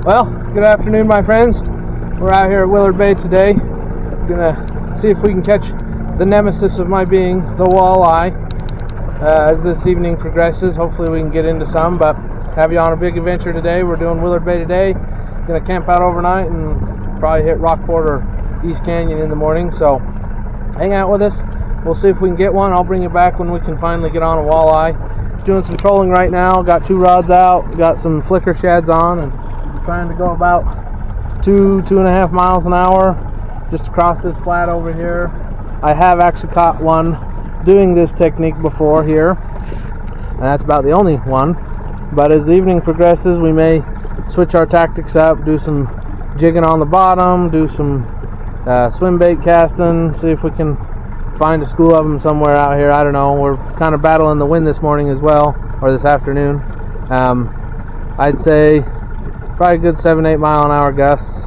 Well, good afternoon, my friends. We're out here at Willard Bay today. Gonna see if we can catch the nemesis of my being, the walleye. As this evening progresses, hopefully we can get into some, but have you on a big adventure today. We're doing Willard Bay today. Gonna camp out overnight and probably hit Rockport or East Canyon in the morning, so hang out with us. We'll see if we can get one. I'll bring you back when we can finally get on a walleye. Doing some trolling right now. Got 2 rods out, got some flicker shads on, and trying to go about 2.5 miles an hour just across this flat over here. I have actually caught one doing this technique before here, and that's about the only one. But as the evening progresses, we may switch our tactics up, do some jigging on the bottom, do some swim bait casting, see if we can find a school of them somewhere out here. I don't know. We're kind of battling the wind this morning as well, or this afternoon. I'd say probably a good 7-8 mile an hour gusts.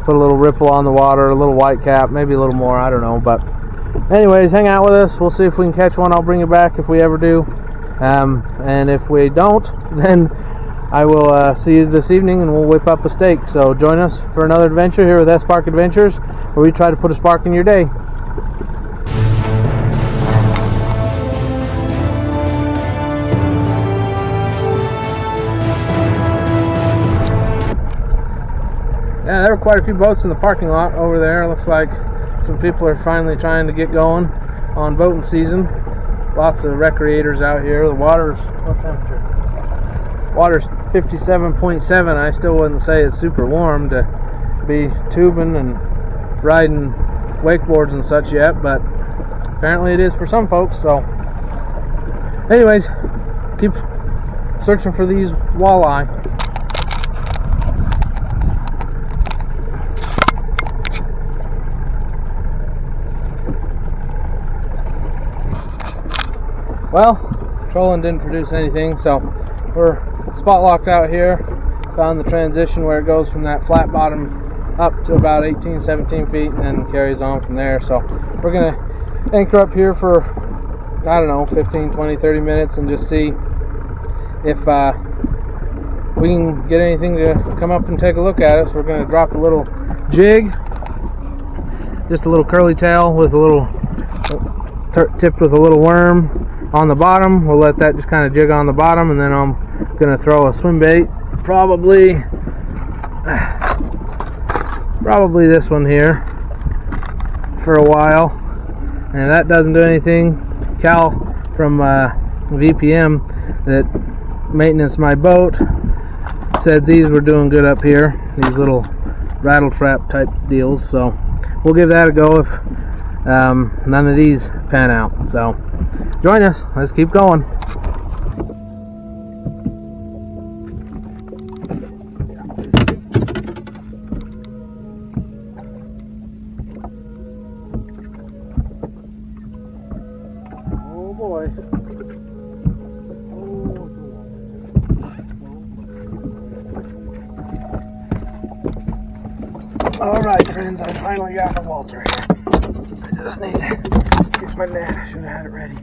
Put a little ripple on the water, a little white cap, maybe a little more, I don't know. But anyways, hang out with us. We'll see if we can catch one. I'll bring you back if we ever do. And if we don't, then I will see you this evening and we'll whip up a steak. So join us for another adventure here with S-Spark Adventures, where we try to put a spark in your day. Yeah, there were quite a few boats in the parking lot over there. Looks like some people are finally trying to get going on boating season. Lots of recreators out here. The water's, what temperature? Water's 57.7. I still wouldn't say it's super warm to be tubing and riding wakeboards and such yet, but apparently it is for some folks. So anyways, keep searching for these walleye. Well, trolling didn't produce anything, so we're spot locked out here. Found the transition where it goes from that flat bottom up to about 18-17 feet and then carries on from there. So we're gonna anchor up here for, I don't know, 15, 20, 30 minutes and just see if we can get anything to come up and take a look at us. We're gonna drop a little jig, just a little curly tail with a little tipped with a little worm on the bottom. We'll let that just kind of jig on the bottom, and then I'm gonna throw a swim bait, probably this one here for a while, and if that doesn't do anything, Cal from VPM that maintenance my boat said these were doing good up here, these little rattle trap type deals, so we'll give that a go if none of these pan out. So join us, let's keep going. Oh boy. Alright friends, I finally got the Walter here. I just need to use my net. I should have had it ready.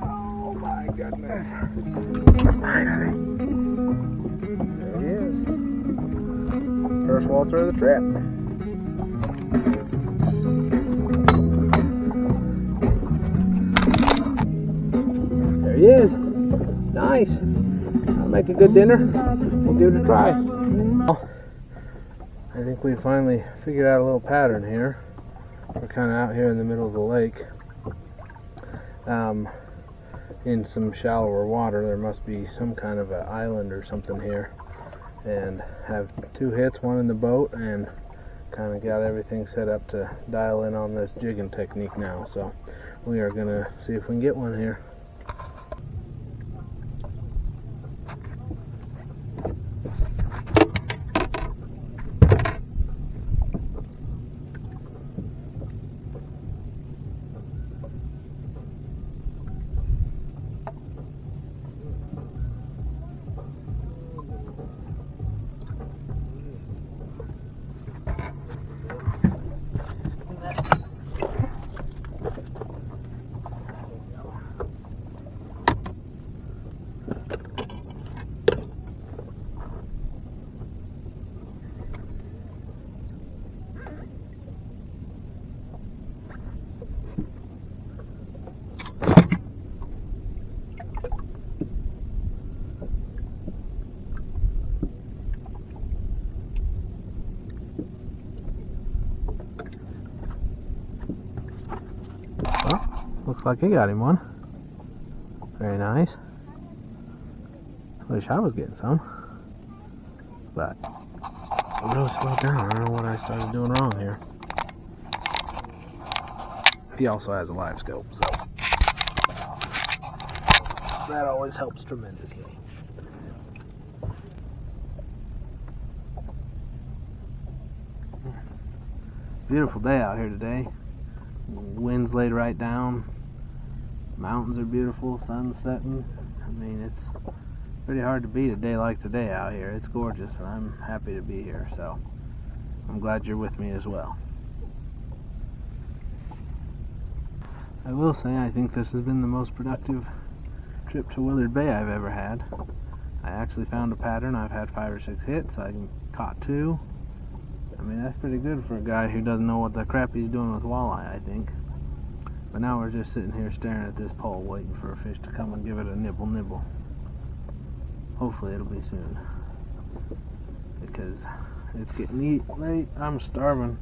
Oh my goodness. Finally. There he is. First Walter of the trip. There he is. Nice. That'll make a good dinner. We'll give it a try. I think we finally figured out a little pattern here. We're kind of out here in the middle of the lake, in some shallower water. There must be some kind of an island or something here, and have 2 hits, one in the boat, and kind of got everything set up to dial in on this jigging technique now. So we are gonna see if we can get one here. looks like he got him one. Very nice. Wish I was getting some. But I'm really slowed down. I don't know what I started doing wrong here. He also has a live scope, so that always helps tremendously. Beautiful day out here today. Wind's laid right down. Mountains are beautiful. Sun's setting. I mean, it's pretty hard to beat a day like today out here. It's gorgeous, and I'm happy to be here. So I'm glad you're with me as well. I will say I think this has been the most productive trip to Willard Bay I've ever had. I actually found a pattern. I've had 5 or 6 hits. I caught 2. I mean, that's pretty good for a guy who doesn't know what the crap he's doing with walleye, I think. But now we're just sitting here staring at this pole waiting for a fish to come and give it a nibble. Hopefully it'll be soon, because it's getting late. I'm starving.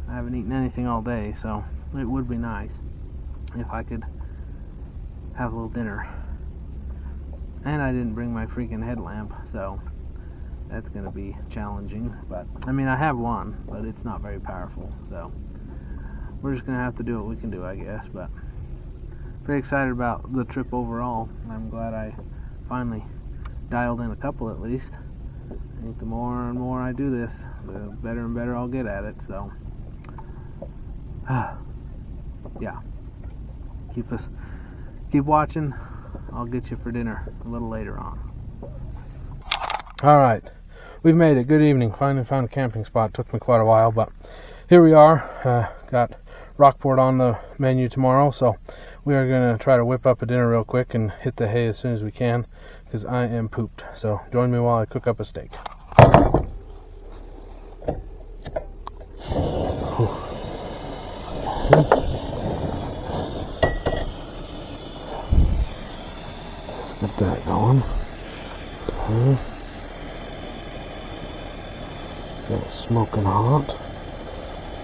I haven't eaten anything all day, so it would be nice if I could have a little dinner. And I didn't bring my freaking headlamp, so that's going to be challenging. But I mean, I have one, but it's not very powerful, so we're just going to have to do what we can do, I guess. But pretty excited about the trip overall. I'm glad I finally dialed in a couple at least. I think the more and more I do this, the better and better I'll get at it. So yeah, keep watching. I'll get you for dinner a little later on. Alright, we've made it. Good evening. Finally found a camping spot. Took me quite a while, but here we are. Got Rockport on the menu tomorrow, so we are going to try to whip up a dinner real quick and hit the hay as soon as we can, because I am pooped. So join me while I cook up a steak. Get that going. Okay. Get it smoking hot,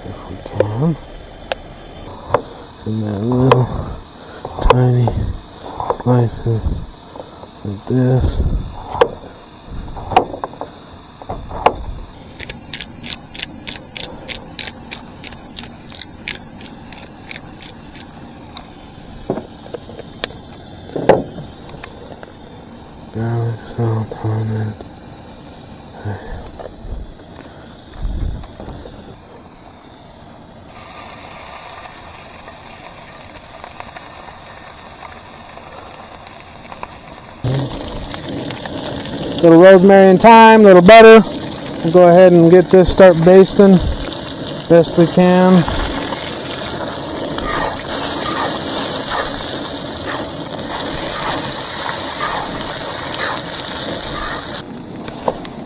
if we can. And then little tiny slices of this. Garlic, salt on it. Little rosemary and thyme, little butter. We'll go ahead and get this, start basting best we can.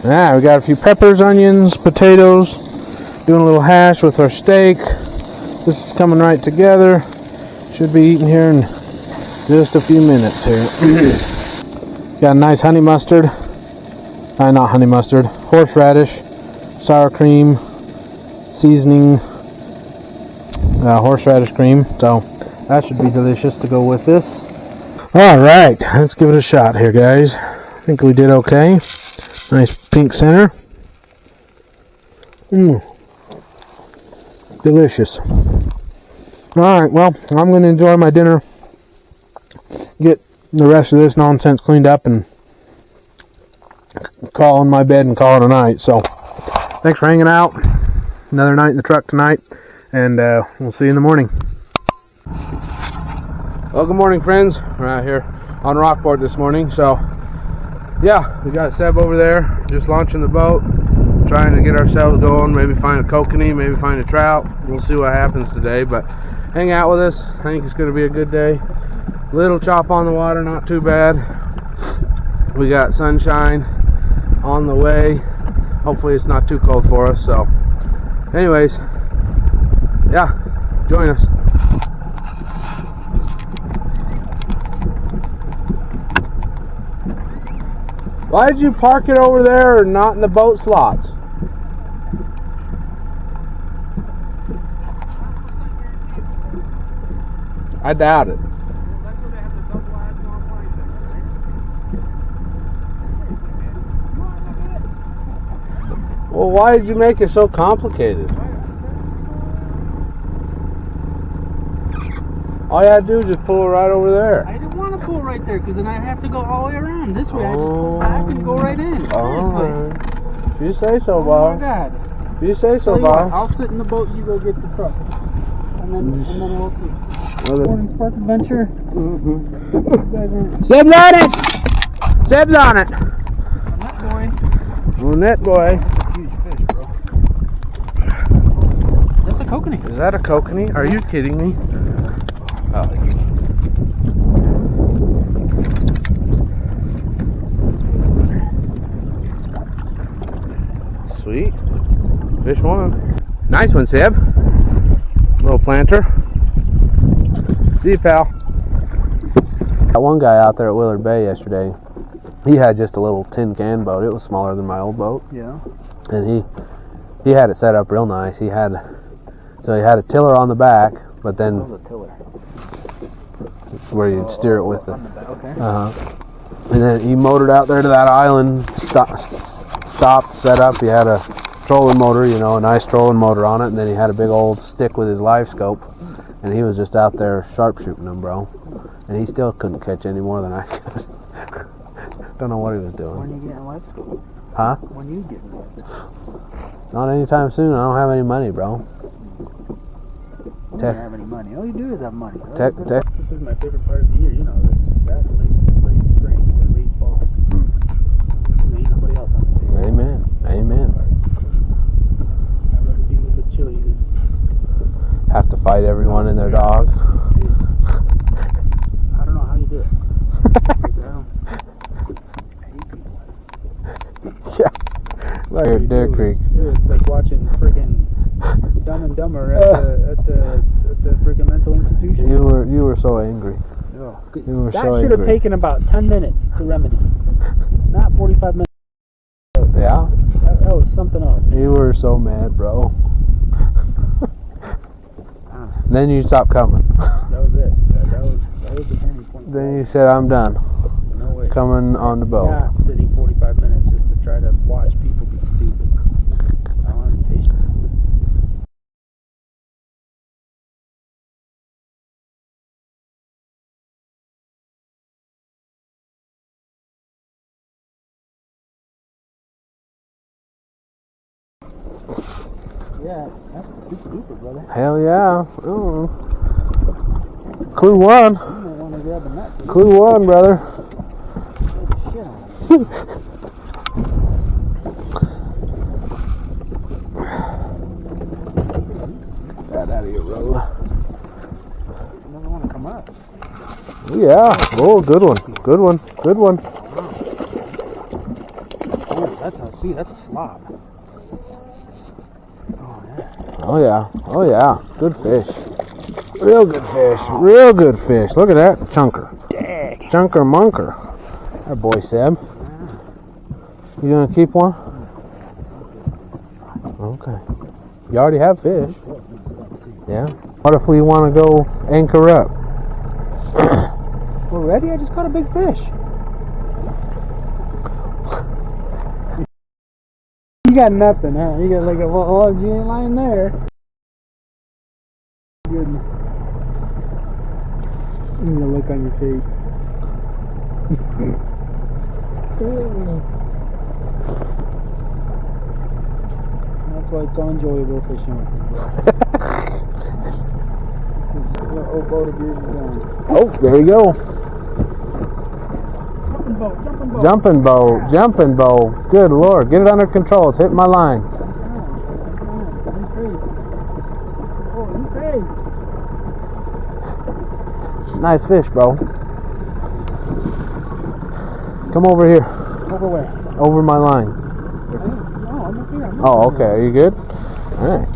Alright, we got a few peppers, onions, potatoes. Doing a little hash with our steak. This is coming right together. Should be eating here in just a few minutes here. Got a nice honey mustard. Not honey mustard. Horseradish, sour cream, seasoning, horseradish cream. So that should be delicious to go with this. Alright, let's give it a shot here, guys. I think we did okay. Nice pink center. Delicious. Alright, well, I'm going to enjoy my dinner. Get the rest of this nonsense cleaned up and call in my bed and call it a night. So, thanks for hanging out. Another night in the truck tonight. And we'll see you in the morning. Well, good morning, friends. We're out here on Rockport this morning. So, yeah, we got Seb over there just launching the boat, trying to get ourselves going, maybe find a kokanee, maybe find a trout. We'll see what happens today, but hang out with us. I think it's going to be a good day. Little chop on the water, not too bad. We got sunshine on the way. Hopefully it's not too cold for us. So anyways, yeah, join us. Why did you park it over there and not in the boat slots? I doubt it. That's where they have the double ass long lines in it, right? Well, why did you make it so complicated? All you had to do is just pull it right over there. I didn't want to pull right there because then I have to go all the way around. This way I just pull back and go right in. Seriously. Right. If you say so, Oh Bob. my God. If you say so, Tell you what, Bob. I'll sit in the boat, you go get the truck. And then we'll see. Morning Spark Adventure. Zeb's on it! Zeb's on it! Net boy. Oh, net boy. That's a huge fish, bro. That's a kokanee. Is that a kokanee? Are you kidding me? Oh. Sweet. Fish one. Nice one, Seb. Little planter. See you, pal. That one guy out there at Willard Bay yesterday, he had just a little tin can boat. It was smaller than my old boat. Yeah. And he had it set up real nice. He had a tiller on the back, but then What was a tiller? where you'd steer it with it. On the back, okay. And then he motored out there to that island, stopped, set up. He had a trolling motor, a nice trolling motor on it, and then he had a big old stick with his live scope, and he was just out there sharpshooting them, bro. And he still couldn't catch any more than I could. Don't know what he was doing. When you getting a live scope? Huh? When you getting a live scope? Not anytime soon. I don't have any money, bro. You don't have any money. All you do is have money. This is my favorite part of the year, this. That late spring or late fall. There ain't nobody else on this day. Amen. Amen. I'd rather be a little bit chilly than Have to fight everyone and their dog. I don't know how you do it. I hate people. Yeah. Like at Deer Creek. It was like watching freaking Dumb and Dumber at the freaking mental institution. You were so angry. Oh, You were that so should have angry. taken about 10 minutes to remedy. Not 45 minutes. Yeah. That was something else, man. You were so mad, bro. Honestly, Then you stopped coming. that was it. That was the turning point. Then you said, I'm done. No way. Coming on the boat. Not sitting 45 minutes just to try to watch people be stupid. I don't have any patience for it. Yeah, that's super duper, brother. Hell yeah. Ooh. Clue one. You might want to grab a nut. Clue one, brother. Shit on it. That out of your road. It doesn't want to come up. Yeah. Oh, good one. Good one. Good one. Oh, that's a slop. Oh yeah. Oh yeah. Good fish. Real good fish. Real good fish. Look at that chunker. Dag. Chunker munker. Our boy Seb. You gonna keep one? Okay. You already have fish. Yeah. What if we want to go anchor up? We're ready? I just caught a big fish. You got nothing, huh? You got like a log, you ain't lying there. Goodness. And the look on your face. That's why it's so enjoyable fishing with you, bro. Oh, boat of yours is gone. Oh, there we go. Jumping boat, jumping boat. Jumping bow. Jumping bow. Good Lord. Get it under control. It's hitting my line. Nice fish, bro. Come over here. Over where? Over my line. No, I'm up here. Oh, okay. Are you good? All right.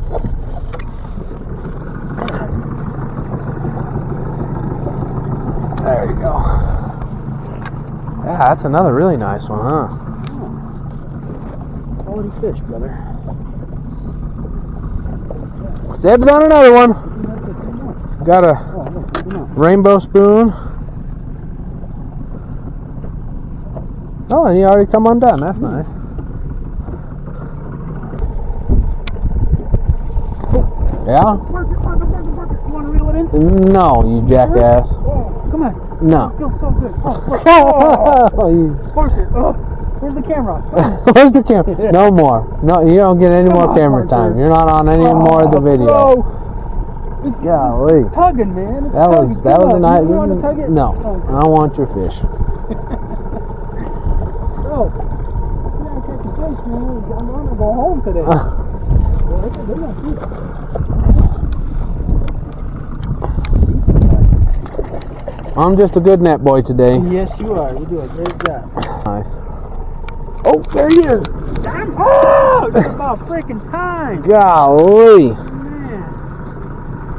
There you go. Yeah, that's another really nice one, huh? Quality fish, brother. Seb's on another one. That's the same one. Got a Oh, look, look at that. Rainbow spoon. Oh, and he already come undone. That's nice. Yeah? Work it. You want to reel it in? No, you jackass. Oh, come on. No. It feels so good. Oh, look. Oh, you... Parker. Oh, where's the camera? Where's the camera? No more. No, you don't get any more camera time. You're not on any more of the video. Bro. It's tugging, man. It's that was a nice. You want to tug it? No, Oh. I don't want your fish. Bro, you gotta catch a fish, man. I'm gonna go home today. They're not cute. I'm just a good net boy today. Yes, you are. You do a great job. Nice. Oh, there he is. Oh, it's about freaking time. Golly. Man,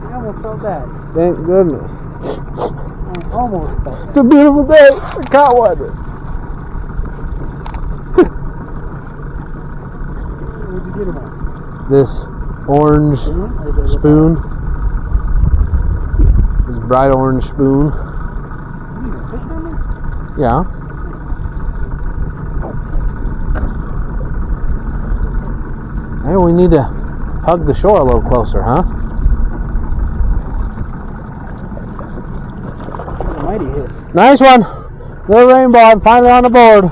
I almost felt that. Thank goodness. I almost felt that. It's a beautiful day. I caught one. What'd you get him on? This orange spoon. This bright orange spoon. Yeah. Hey, we need to hug the shore a little closer, huh? Mighty hit. Nice one. Little rainbow. I'm finally on the board.